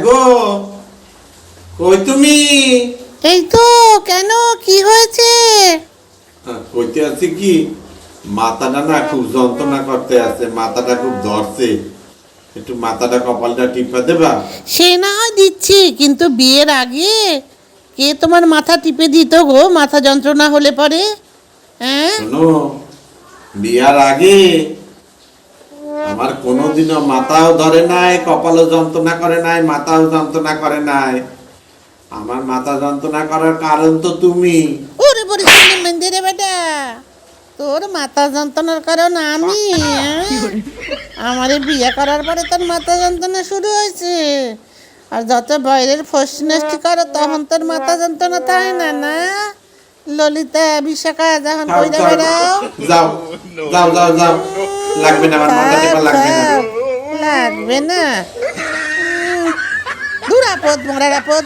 গো, কই তুমি? এই তো। কেন, কি হয়েছে? কইতে আছি কি, মাথাটা না খুব যন্ত্রণা করতে আছে, মাথাটা খুব ধরছে, একটু মাথাটা কপালটা টিপা দেবা? সে না হয় দিচ্ছি, কিন্তু বিয়ের আগে কে তোমার মাথা টিপে দিত গো মাথা যন্ত্রণা হলে পরে? হ্যাঁ? শোনো, বিয়ার আগে আমার কোনোদিনও মাথাও ধরে নাই, কপালও যন্ত্রণা করে নাই, মাথাও যন্ত্রণা করে নাই। আমার মাথা যন্ত্রণা করার কারণ তো তুমি। ওরে বলে মন্দিরে বেটা, তোর মাথা যন্ত্রণার কারণ আমি? আমারে বিয়ে করার পরে তোর মাথা যন্ত্রণা শুরু হয়েছে। আর যত বাইরের ফষ্টি নষ্টি করো তখন তোর মাথা যন্ত্রণা থাকে না, না? ললিতা, বিশাখা যখন যাও, কইরা যাও, বেড়াও। যাও, যাও, যাও, যাও, লাগবে না, আমার মাথা টেপা লাগবে না। লাগবে না? দূর আপদ, মোড়ার আপদ।